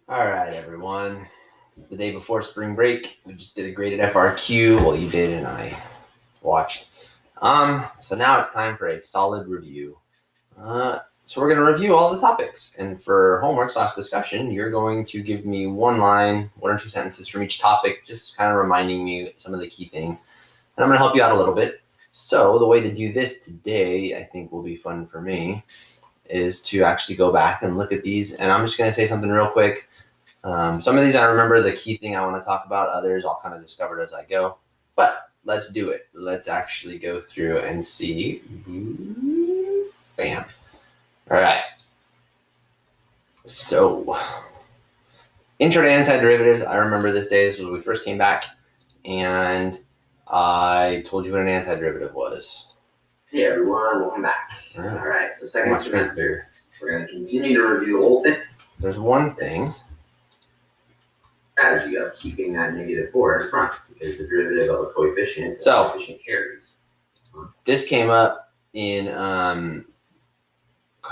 All right, everyone. It's the day before spring break. We just did a graded FRQ. Well, you did, and I watched. So now it's time for a solid review. So we're going to review all the topics, and for homework/discussion, you're going to give me one or two sentences from each topic, just kind of reminding me some of the key things, and I'm going to help you out a little bit. So the way to do this today, I think, will be fun for me, is to actually go back and look at these, and I'm just going to say something real quick. Some of these I remember the key thing I want to talk about. Others I'll kind of discover as I go. But let's do it. Let's actually go through and see. Bam. All right. So, intro to antiderivatives. I remember this day. This was when we first came back, and I told you what an antiderivative was. Hey everyone, welcome back. All right, so second semester, we're going to continue to review the whole thing. There's one thing. Strategy of keeping that -4 in front, because the derivative of a coefficient, carries. This came up in kind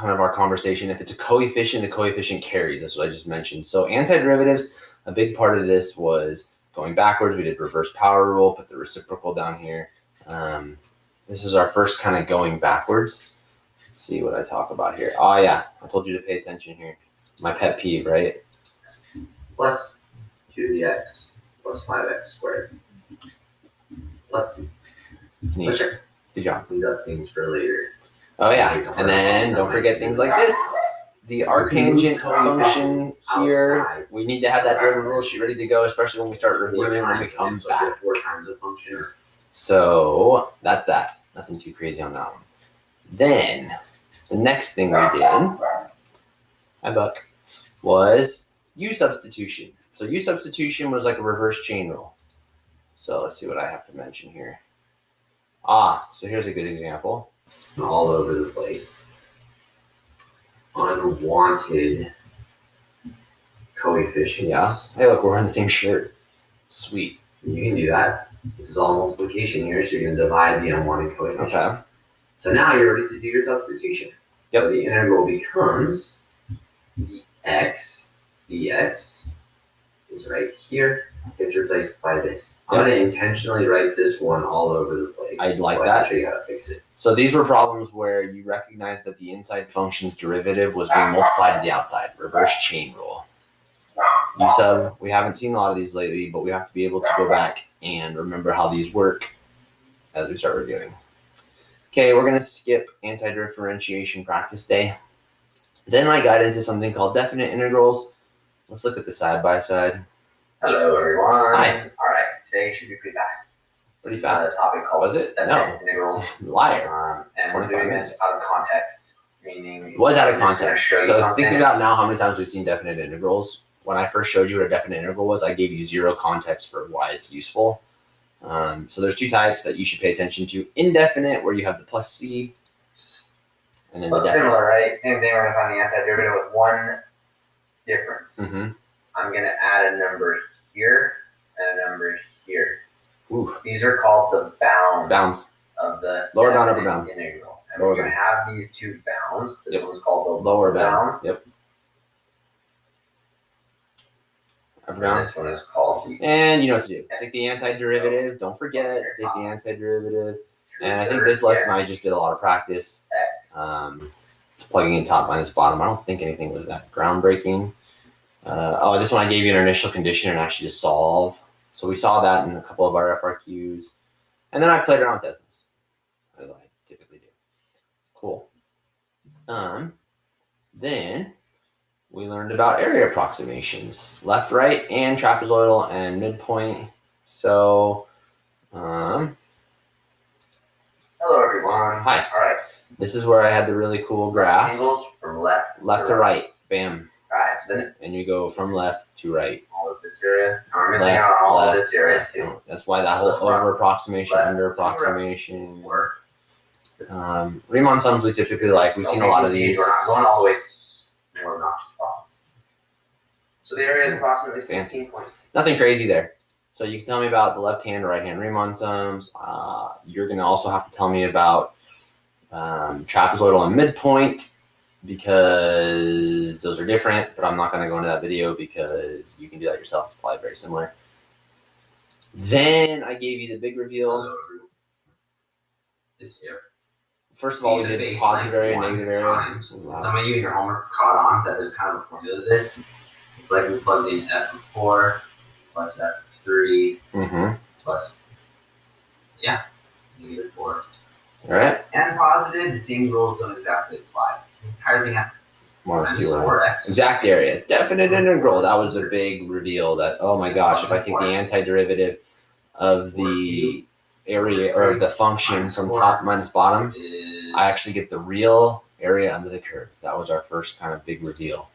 of our conversation. If it's a coefficient, the coefficient carries. That's what I just mentioned. So antiderivatives, a big part of this was going backwards. We did reverse power rule, put the reciprocal down here. This is our first kind of going backwards. Let's see what I talk about here. Oh yeah, I told you to pay attention here. My pet peeve, right? Plus 2 to the x plus 5x squared. Plus c. Neat. Sure. Good job. These are things for later. Oh yeah, and then don't forget things like this. The arctangent function here, we need to have that derivative rule sheet ready to go, especially when we start reviewing when we come back. 4 times a function. So that's that. Nothing too crazy on that one. Then the next thing we did, hi Buck, was U substitution. So U substitution was like a reverse chain rule. So let's see what I have to mention here. So here's a good example. All over the place. Unwanted coefficients. Yeah. Hey, look, we're wearing the same shirt. Sweet. You can do that. This is all multiplication here, so you're going to divide the unwanted coefficients. Okay. So now you're ready to do your substitution. Yep. So the integral becomes the x dx is right here. It's replaced by this. I'm going to intentionally write this one all over the place. I'd like that. I can show you how to fix it. So these were problems where you recognize that the inside function's derivative was being multiplied to the outside. Reverse chain rule. U sub, we haven't seen a lot of these lately, but we have to be able to go back and remember how these work as we start reviewing. Okay, we're going to skip anti-differentiation practice day. Then I got into something called definite integrals. Let's look at the side-by-side. Hello, everyone. Hi. All right, today should be pretty fast. Pretty fast. A topic called was it? definite integrals. Liar. And we're doing this out of context, meaning... It was out of context. So think something. about now how many times we've seen definite integrals. When I first showed you what a definite integral was, I gave you zero context for why it's useful. So there's two types that you should pay attention to. Indefinite, where you have the plus c. And then the definite. Similar, right? Same thing, we're going to find the antiderivative with one difference. Mm-hmm. I'm going to add a number here and a number here. Ooh. These are called the bounds of the lower bound, upper bound integral. And we're going to have these two bounds. This one's called the lower bound. Yep. Upper bound. This one is called the... And you know what to do. Take the antiderivative. Don't forget. Take the antiderivative. And I think this lesson I just did a lot of practice. Plugging in top minus bottom. I don't think anything was that groundbreaking. This one I gave you an initial condition and actually just solve. So we saw that in a couple of our FRQs. And then I played around with decimals, as I typically do. Cool. Then we learned about area approximations. Left, right, and trapezoidal and midpoint. So, hello everyone. Hi. All right. This is where I had the really cool graph. Angles from left to right. Bam. All right, so then and you go from left to right. All of this area. I'm missing out on all of this area too. That's why that whole over approximation, under approximation. Riemann sums we typically like. We've seen a lot of these. We're not going all the way. More obnoxious problems. So the area is approximately 16 points. Nothing crazy there. So you can tell me about the left hand or right hand Riemann sums. You're going to also have to tell me about trapezoidal and midpoint. because those are different, but I'm not going to go into that video because you can do that yourself. It's probably very similar. Then I gave you the big reveal. This here. First of all, we did positive area, negative area. Some of you in your homework caught on that there's kind of a formula to this. It's like we plugged in f of 4 plus f of 3 plus, negative 4. All right. And positive, the same rules don't exactly apply. The entire thing has Want to see what 4x. Exact area, definite integral. That was the big reveal. That, oh my gosh, if I take the antiderivative of the area or the function from top minus bottom, I actually get the real area under the curve. That was our first kind of big reveal.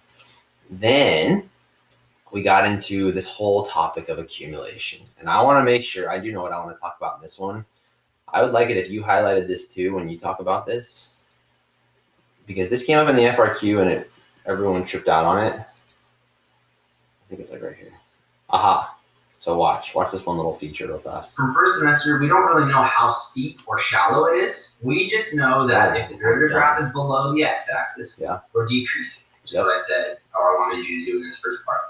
Then we got into this whole topic of accumulation. And I want to make sure, I do know what I want to talk about in this one. I would like it if you highlighted this too when you talk about this, because this came up in the FRQ and everyone tripped out on it. I think it's like right here. Aha. So watch this one little feature real fast. From first semester, we don't really know how steep or shallow it is. We just know that if the derivative graph is below the x-axis, we're decreasing, which is what I said, or I wanted you to do in this first part.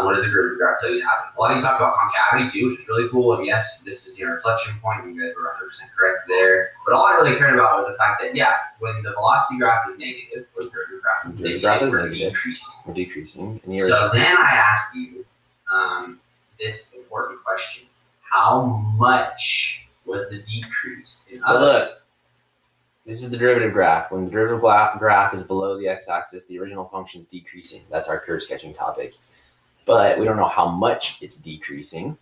What does the derivative graph tell you is happening? A lot of you talk about concavity too, which is really cool. And yes, this is your inflection point. You guys were 100% correct there. But all I really cared about was the fact that, when the velocity graph is negative, or the derivative graph is negative, we're decreasing. We're decreasing. So then I asked you this important question. How much was the decrease? So look, this is the derivative graph. When the derivative graph is below the x-axis, the original function is decreasing. That's our curve sketching topic. But we don't know how much it's decreasing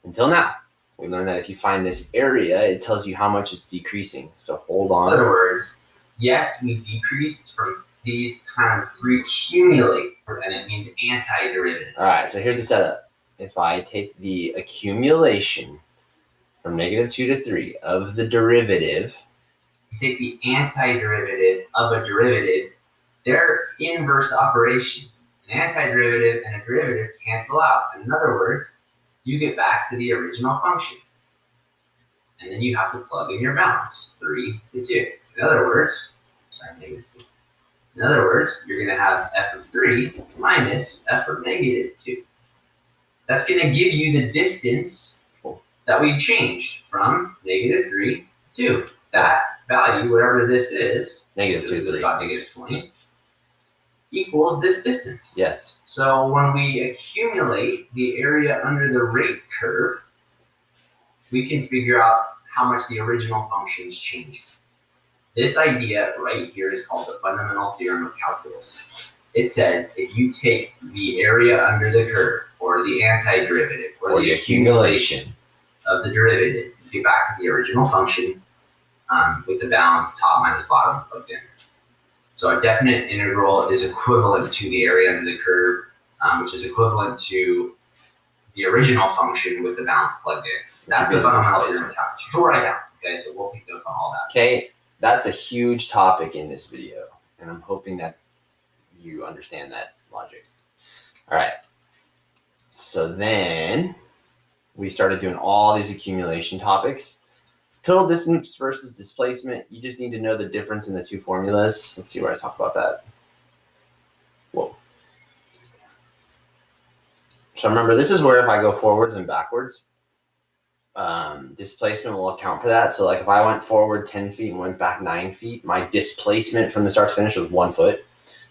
until now. We learned that if you find this area, it tells you how much it's decreasing. So hold on. In other words, yes, we decreased from these kind of 3 accumulate, and it means antiderivative. All right, so here's the setup. If I take the accumulation from -2 to 3 of the derivative, you take the antiderivative of a derivative, they're inverse operations. An antiderivative and a derivative cancel out. In other words, you get back to the original function. And then you have to plug in your balance, 3 to 2. In other words, -2. In other words, you're going to have f of 3 minus f of -2. That's going to give you the distance that we changed from -3 to 2. That value, whatever this is, -2 to 3. -20, equals this distance. Yes. So when we accumulate the area under the rate curve, we can figure out how much the original functions changed. This idea right here is called the fundamental theorem of calculus. It says if you take the area under the curve, or the antiderivative, or the accumulation of the derivative, you get back to the original function with the balance top minus bottom plugged in. So a definite integral is equivalent to the area under the curve, which is equivalent to the original function with the balance plugged in. That's the fundamental theorem of calculus. Just write it down. Okay, so we'll take notes on all that. Okay, that's a huge topic in this video, and I'm hoping that you understand that logic. All right. So then we started doing all these accumulation topics. Total distance versus displacement. You just need to know the difference in the two formulas. Let's see where I talk about that. Whoa. So remember, this is where if I go forwards and backwards, displacement will account for that. So like if I went forward 10 feet and went back 9 feet, my displacement from the start to finish was 1 foot,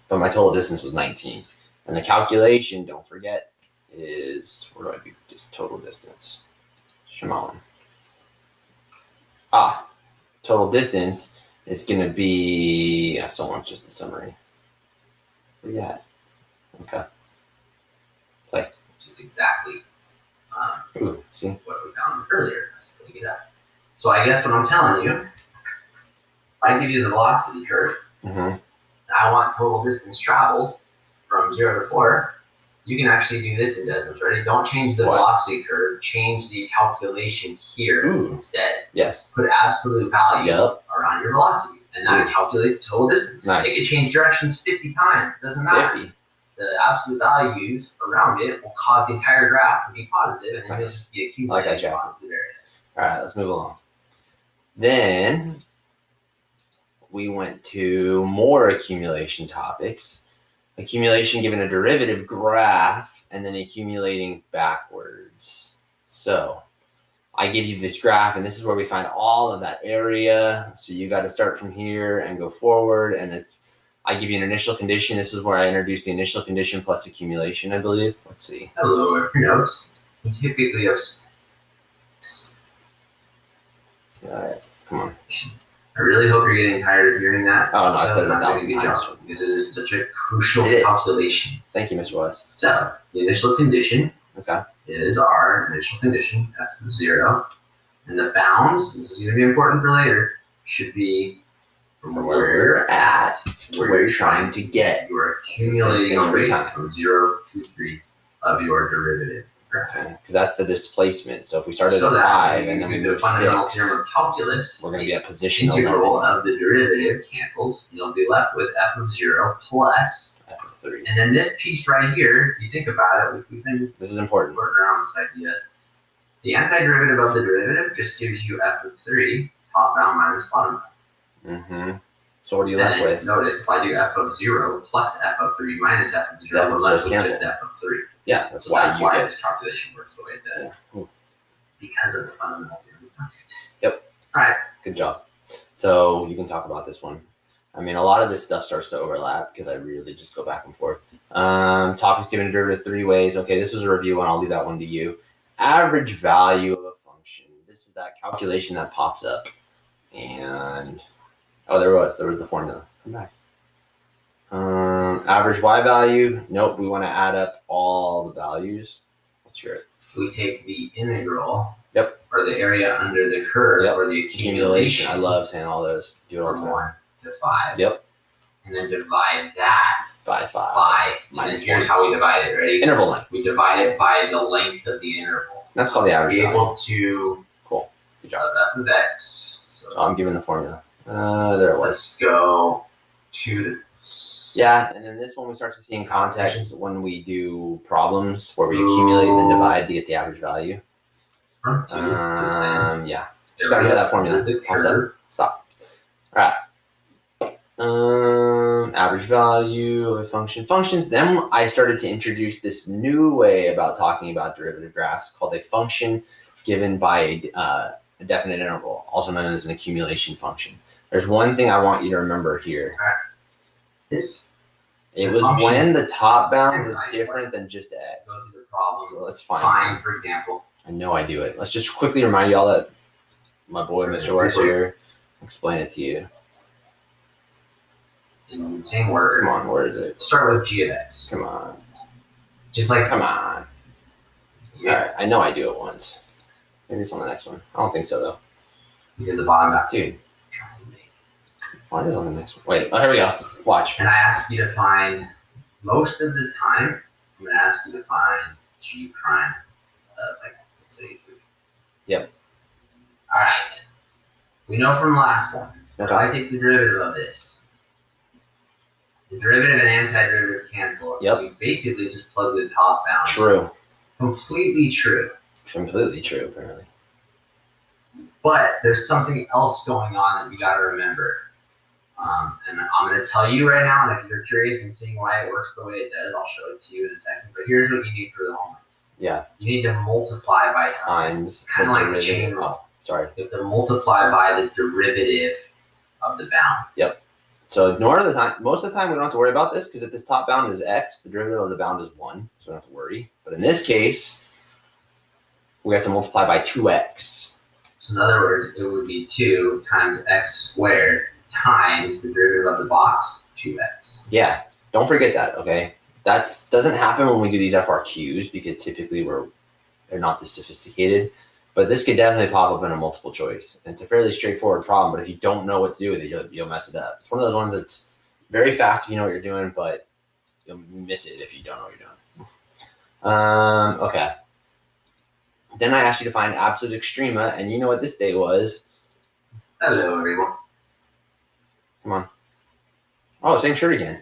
but my total distance was 19. And the calculation, don't forget, is, where do I do just total distance? Shimon. Total distance is going to be, I still want just the summary. Where you at? Okay. Play. Which is exactly see? what we found earlier. So I guess what I'm telling you, if I give you the velocity curve, I want total distance traveled from 0 to 4, you can actually do this in Desmos. Ready? Don't change the velocity curve. Change the calculation here instead. Yes. Put absolute value around your velocity, and that calculates total distance. Nice. It can change directions 50 times. It doesn't matter. 50. The absolute values around it will cause the entire graph to be positive, and then just be accumulating positive area. All right, let's move along. Then we went to more accumulation topics. Accumulation given a derivative graph and then accumulating backwards. So I give you this graph, and this is where we find all of that area. So you got to start from here and go forward. And if I give you an initial condition, this is where I introduce the initial condition plus accumulation, I believe. Let's see. Hello, notes. Typically, All right, come on. I really hope you're getting tired of hearing that. Oh, no, I've said it I'm 1,000 doing a good times. job, because it is such a crucial It is. calculation. Thank you, Mr. West. So, the initial condition Okay. is our initial condition, f of 0. And the bounds, this is going to be important for later, should be from where you're at to Where you're trying to get. You are accumulating a every rate time. from 0 to 3 of your derivative. Okay, because that's the displacement. So if we started So at that 5 when and you then we do the move fundamental 6, theorem of calculus, we're going to be at position integral 11. of the derivative cancels. You'll be left with f of 0 plus, F of 3. and then this piece right here, if you think about it, if we've been This is important. working around this idea, the antiderivative of the derivative just gives you f of 3, top bound minus bottom bound. Mm-hmm. So what are you left And with? notice if I do f of 0 plus f of 3 minus f of 0, F of we're zero left is with just canceled. f of 3. Yeah, that's So why that's you why get. this calculation works the way it does. Yeah. Because of the fundamental theorem of calculus. Yep. All right. Good job. So you can talk about this one. I mean, a lot of this stuff starts to overlap because I really just go back and forth. Topics given a derivative 3 ways. Okay, this was a review one. I'll leave that one to you. Average value of a function. This is that calculation that pops up. And, oh, there was the formula. Come back. Average y value. Nope, we want to add up all the values. Let's hear it. We take the integral. Yep. Or the area under the curve, Yep. or the Accumulation. accumulation. I love saying all those. Do it all the From time. 1 to 5. Yep. And then divide that By 5. by, Minus and here's 1. how we divide it. Ready? Interval length. We divide it by the length of the interval. That's called the average Be value. able to Cool. Good job. f of x. So Oh, I'm giving the formula. There it was. let's go to the Yeah, and then this one we start to see in context when we do problems where we accumulate and then divide to get the average value. from 2 to 10. Yeah. Just gotta know that formula. The Pause that. curve. Stop. All right. Average value of a function. Functions. Then I started to introduce this new way about talking about derivative graphs called a function given by a definite interval, also known as an accumulation function. There's one thing I want you to remember here. This It The was function- when the top bound was Right. different than just goes x. to the problem. So let's find Fine, it. for example. I know I do it. Let's just quickly remind y'all that my boy Mr. West here explain it to you. In the same word. Come on, where is it? Start with g of x. Come on. Just like Come on. Alright, I know I do it once. Maybe it's on the next one. I don't think so though. because the bottom got Dude, trying to make. why is it on the next one? Wait, oh here we go. Watch. And I ask you to find, most of the time, I'm going to ask you to find g prime of, like, let's say 3. Yep. All right. We know from last one, if Okay. I take the derivative of this, the derivative and antiderivative cancel. Yep. We basically just plug the top bound. True. Completely true. Completely true, apparently. But there's something else going on that we got to remember. And I'm going to tell you right now, and if you're curious and seeing why it works the way it does, I'll show it to you in a second. But here's what you need for the homework. Yeah. You need to multiply by something. Times Kind of like a derivative. chain rule. Oh, sorry. You have to multiply by the derivative of the bound. So ignore the time. Most of the time we don't have to worry about this because if this top bound is x, the derivative of the bound is 1. So we don't have to worry. But in this case, we have to multiply by 2x. So in other words, it would be 2 times x squared times the derivative of the box, 2x. Yeah, don't forget that, okay? That doesn't happen when we do these FRQs because typically they're not this sophisticated. But this could definitely pop up in a multiple choice. And it's a fairly straightforward problem, but if you don't know what to do with it, you'll mess it up. It's one of those ones that's very fast if you know what you're doing, but you'll miss it if you don't know what you're doing. Okay. Then I asked you to find absolute extrema, and you know what this day was. Hello, everyone. Come on. Oh, same shirt again.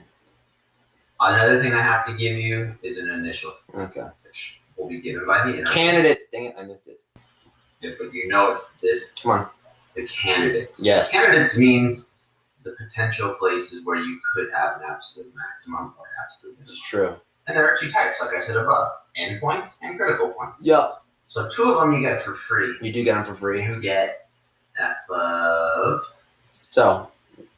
Another thing I have to give you is an initial, Okay. which will be given by the interval. Candidates. Dang it, I missed it. Yeah, but you know it's this. Come on. The candidates. Yes. Candidates means the potential places where you could have an absolute maximum or absolute minimum. It's true. And there are two types, like I said above, endpoints and critical points. Yep. So two of them you get for free. You do get them for free. You get f of. So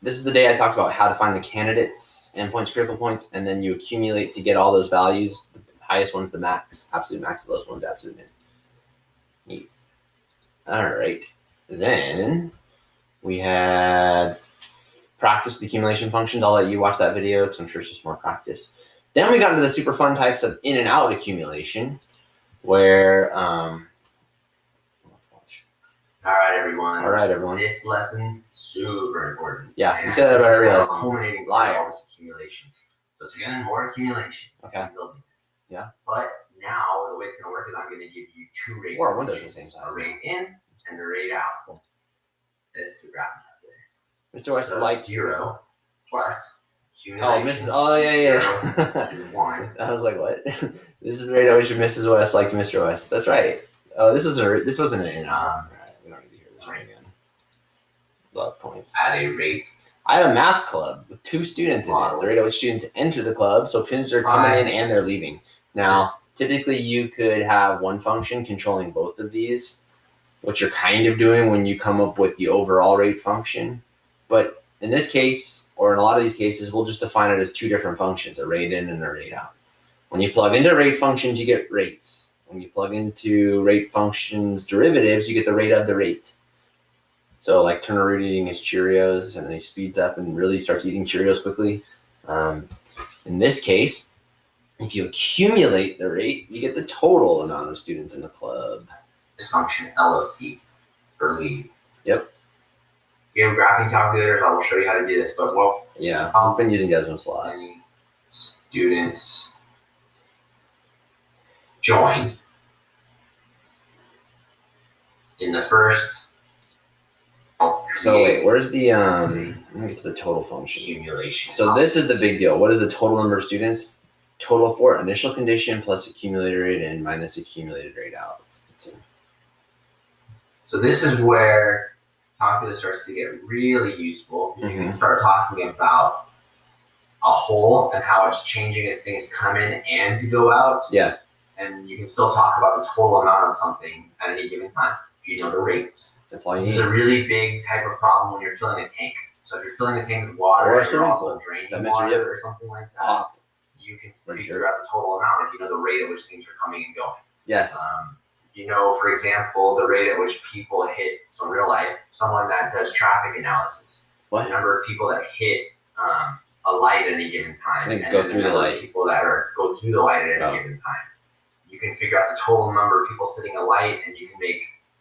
this is the day I talked about how to find the candidates, endpoints, critical points, and then you accumulate to get all those values. The highest one's the max, absolute max. The lowest one's absolute min. Neat. All right. Then we had practice the accumulation functions. I'll let you watch that video because I'm sure it's just more practice. Then we got into the super fun types of in and out accumulation, where let's watch. All right, everyone. This This lesson super important. Yeah, you And said that about this every is lesson. culminating Liar. all this accumulation. So it's again more accumulation. Okay. I'm building this. Yeah. But now the way it's gonna work is I'm gonna give you two rate Or our windows the functions, same size. a rate in and a rate out. Cool. This to graph calculator. Mr. West So like 0 plus Oh, accumulation. Mrs. Oh, yeah. 0 to 1. I was like, what? This is the rate at which Mrs. West liked Mr. West. That's right. Oh, this wasn't an in. Right, we don't need to hear this one again. Love points. At a rate. I had a math club with 2 students in it. The rate at which students enter the club, so students are coming in and they're leaving. Now, typically you could have one function controlling both of these, which you're kind of doing when you come up with the overall rate function. But in this case, or in a lot of these cases, we'll just define it as 2 different functions, a rate in and a rate out. When you plug into rate functions, you get rates. When you plug into rate functions derivatives, you get the rate of the rate. So like Turner Root eating his Cheerios, and then he speeds up and really starts eating Cheerios quickly. In this case, if you accumulate the rate, you get the total amount of students in the club. This function L of T for lead. Yep. You have graphing calculators. I will show you how to do this. But what Yeah, I've been using Desmond's a lot. many students joined in the first? So wait, where's the let me get to the total function. Accumulation. So this is the big deal. What is the total number of students? Total for initial condition plus accumulated rate in minus accumulated rate out. So this is where calculus starts to get really useful. You can start talking about a whole and how it's changing as things come in and to go out. Yeah. And you can still talk about the total amount of something at any given time if you know the rates. That's all you This need. is a really big type of problem when you're filling a tank. So if you're filling a tank with water Or a and you're swimming also pool. draining That Mr. water Yip or something like that, Pop. you can For figure sure. out the total amount if you know the rate at which things are coming and going. Yes. You know, for example, the rate at which people hit, so in real life, someone that does traffic analysis, What? the number of people that hit a light at any given time, I think and go then through the number of light. people that go through the light at any Oh. given time. You can figure out the total number of people sitting a light, and you can make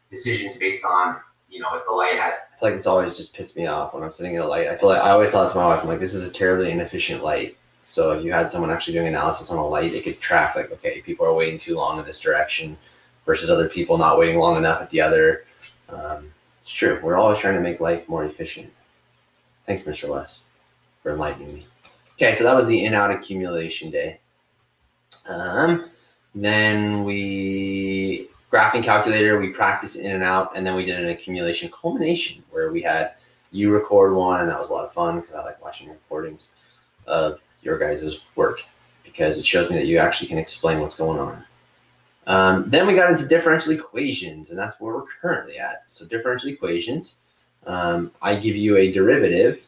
decisions based on, if the light has. I feel like it's always just pissed me off when I'm sitting at a light. I feel like I always thought to my wife, I'm like, this is a terribly inefficient light. So if you had someone actually doing analysis on a light, they could track like, okay, people are waiting too long in this direction versus other people not waiting long enough at the other. It's true. We're always trying to make life more efficient. Thanks, Mr. West, for enlightening me. Okay, so that was the in-out accumulation day. Then we graphing calculator, we practiced in and out, and then we did an accumulation culmination where we had you record one, and that was a lot of fun because I like watching recordings of your guys' work because it shows me that you actually can explain what's going on. Then we got into differential equations, and that's where we're currently at. So differential equations, I give you a derivative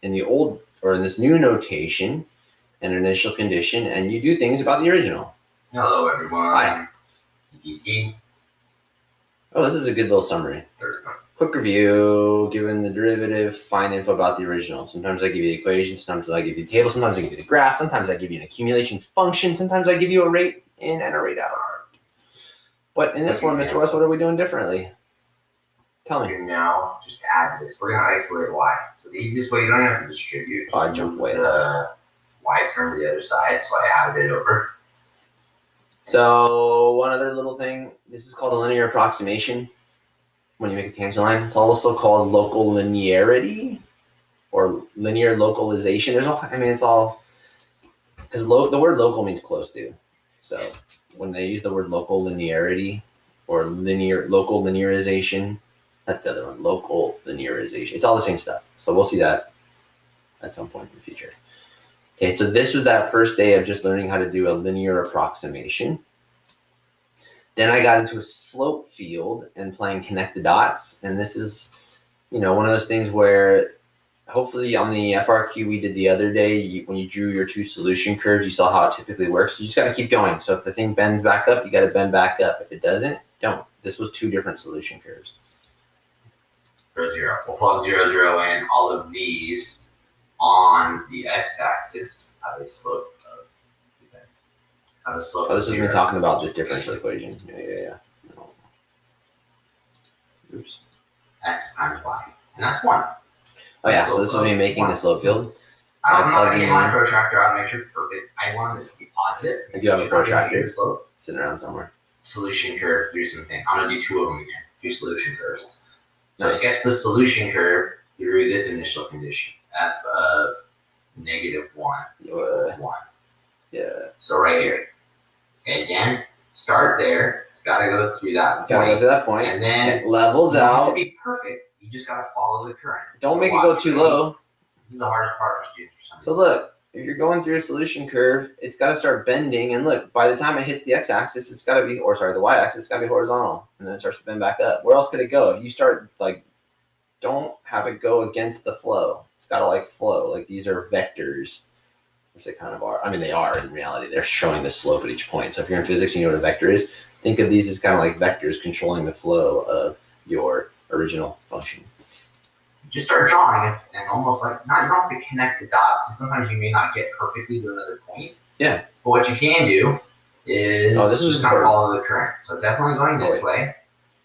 in the old or in this new notation, an initial condition, and you do things about the original. Hello, everyone. Hi. ET. Oh, this is a good little summary. Quick review, given the derivative, find info about the original. Sometimes I give you the equation, sometimes I give you the table, sometimes I give you the graph, sometimes I give you an accumulation function, sometimes I give you a rate in and a rate out. But in this one, Mr. West, what are we doing differently? Tell me. We're now just add this. We're going to isolate y. So the easiest way, you don't have to distribute. Oh, I Just jumped move way the y term to the other side, so I added it over. So one other little thing, this is called a linear approximation. When you make a tangent line, it's also called local linearity or linear localization. There's all, it's all, because the word local means close to. So when they use the word local linearity or local linearization, that's the other one, local linearization. It's all the same stuff. So we'll see that at some point in the future. Okay, so this was that first day of just learning how to do a linear approximation. Then I got into a slope field and playing connect the dots. And this is, one of those things where hopefully on the FRQ we did the other day, when you drew your two solution curves, you saw how it typically works. You just got to keep going. So if the thing bends back up, you got to bend back up. If it doesn't, don't. This was two different solution curves. 0, 0. We'll plug 0, 0 in. All of these on the x-axis have a slope of. This is me talking about this differential equation. Yeah. No. Oops. X times y, and that's 1. Oh yeah, so this is me making the slope field. I'm not going to get my protractor out and make sure it's perfect. I want it to be positive. I do have a protractor sitting around somewhere. Solution curve through something. I'm going to do 2 of them again. 2 solution curves. So sketch the solution curve through this initial condition. F of -1. 1. Yeah. So right here. Okay, again, start there. It's got to go through that point. Got to go through that point. And then it levels out. To be perfect, you just got to follow the current. Don't make it go too low. This is the hardest part for students. So look, if you're going through a solution curve, it's got to start bending. And look, by the time it hits the x-axis, it's got to be, the y-axis, it's got to be horizontal. And then it starts to bend back up. Where else could it go? If you start, don't have it go against the flow. It's got to, flow. These are vectors, which they kind of are. I mean, they are in reality. They're showing the slope at each point. So if you're in physics and you know what a vector is, think of these as kind of like vectors controlling the flow of your original function. Just start drawing and almost you don't have to connect the dots because sometimes you may not get perfectly to another point. Yeah. But what you can do is this is just not follow the current. So definitely going this way.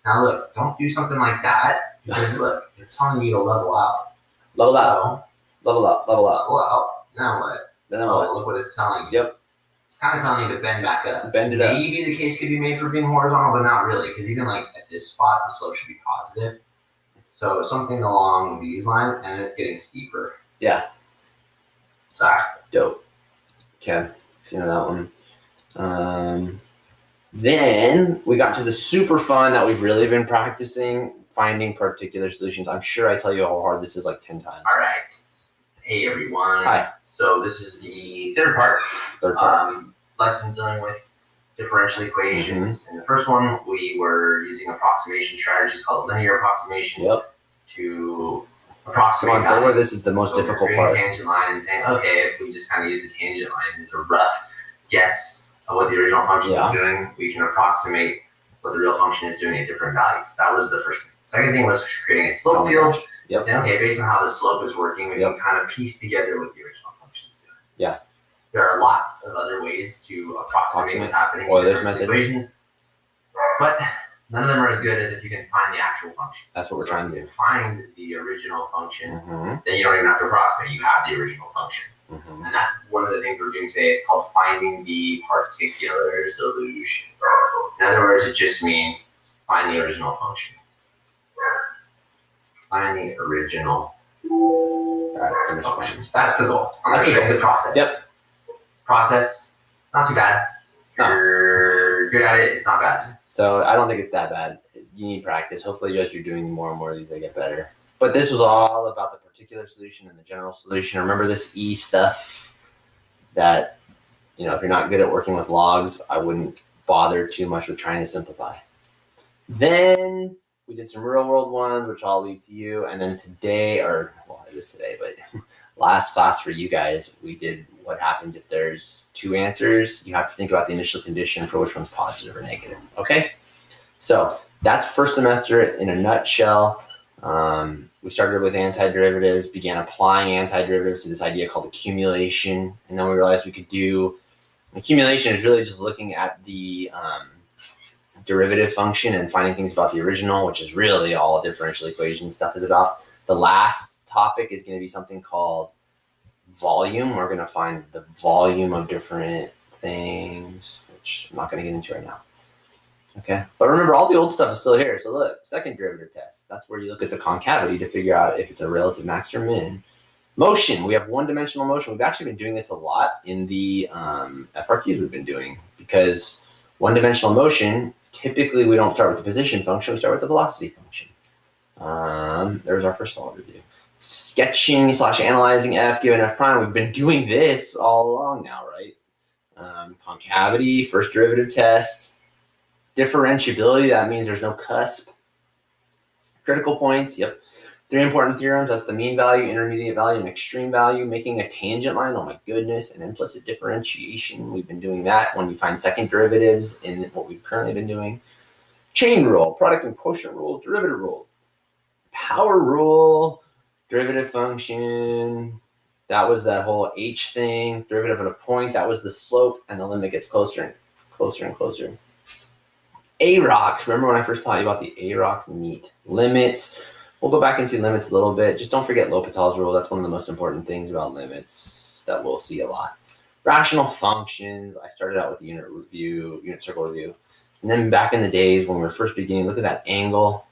Now look, don't do something like that because look, it's telling you to level out. Level out. Level out. Level out. Now what? Then what? Look what it's telling you. Yep. It's kind of telling you to bend back up. Bend it up. Maybe the case could be made for being horizontal, but not really because even at this spot, the slope should be positive. So something along these lines, and it's getting steeper. Yeah. Sorry. Dope. Okay. So that one. Then we got to the super fun that we've really been practicing, finding particular solutions. I'm sure I tell you how hard this is 10 times. All right. Hey, everyone. Hi. So this is the third part. Lesson dealing with differential equations. In the first one, we were using approximation strategies called linear approximation to approximate. Come on, where this is the most difficult part. Tangent line and saying, okay, if we just kind of use the tangent line as a rough guess of what the original function is doing, we can approximate what the real function is doing at different values. That was the first thing. Second thing was creating a slope field. Saying, okay, based on how the slope is working, we can kind of piece together what the original function is doing. Yeah. There are lots of other ways to approximate what's happening in different equations, but none of them are as good as if you can find the actual function. That's what we're trying to do. Find the original function, then you don't even have to approximate. You have the original function. And that's one of the things we're doing today. It's called finding the particular solution. In other words, it just means find the original function. Find the original function. That's the goal. I'm going to show you the process. Yep. Process, not too bad. If you're good at it, it's not bad. So I don't think it's that bad. You need practice. Hopefully, as you're doing more and more of these, they get better. But this was all about the particular solution and the general solution. Remember this E stuff that, if you're not good at working with logs, I wouldn't bother too much with trying to simplify. Then we did some real world ones, which I'll leave to you. And then today, it is today, but last class for you guys, we did what happens if there's two answers. You have to think about the initial condition for which one's positive or negative. Okay? So that's first semester in a nutshell. We started with antiderivatives, began applying antiderivatives to this idea called accumulation. And then we realized we could do accumulation is really just looking at the derivative function and finding things about the original, which is really all differential equation stuff is about. The last topic is going to be something called volume. We're going to find the volume of different things, which I'm not going to get into right now. Okay. But remember, all the old stuff is still here. So look, second derivative test. That's where you look at the concavity to figure out if it's a relative max or min. Motion. We have one-dimensional motion. We've actually been doing this a lot in the FRQs we've been doing because one-dimensional motion, typically we don't start with the position function. We start with the velocity function. There's our first solid review. sketching / analyzing f given f prime. We've been doing this all along now, right? Concavity, first derivative test. Differentiability, that means there's no cusp. Critical points, yep. 3 important theorems, that's the mean value, intermediate value, and extreme value. Making a tangent line, oh my goodness, and implicit differentiation. We've been doing that when we find second derivatives in what we've currently been doing. Chain rule, product and quotient rules, derivative rules. Power rule, derivative function. That was that whole h thing. Derivative at a point, that was the slope, and the limit gets closer and closer and closer. AROC, remember when I first taught you about the AROC? Neat. Limits. We'll go back and see limits a little bit. Just don't forget L'Hopital's rule. That's one of the most important things about limits that we'll see a lot. Rational functions. I started out with the unit circle review. And then back in the days when we were first beginning, look at that angle.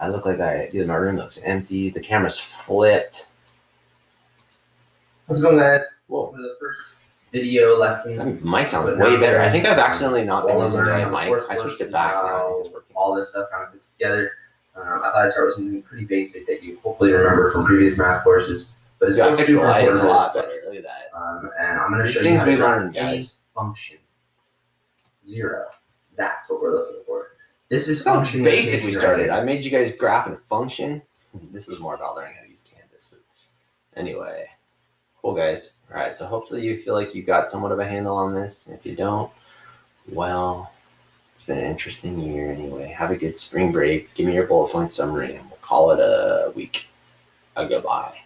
I look like either my room looks empty. The camera's flipped. How's it going, guys? Whoa. For the first video lesson. That mic sounds way better. I think I've accidentally not been using the right mic. I switched it back. Now I think it's working. All this stuff kind of fits together. I thought I'd start with something pretty basic that you hopefully remember from previous math courses. But it's still super important. A lot better. Look at that. And I'm going to show you things how we to learned, any guys. function. 0. That's what we're looking for. This is How function. basic we started. Right? I made you guys graph and function. This is more about learning how to use Canvas. But anyway, cool, guys. All right, so hopefully you feel like you got somewhat of a handle on this. If you don't, well, it's been an interesting year anyway. Have a good spring break. Give me your bullet point summary, and we'll call it a week. A goodbye.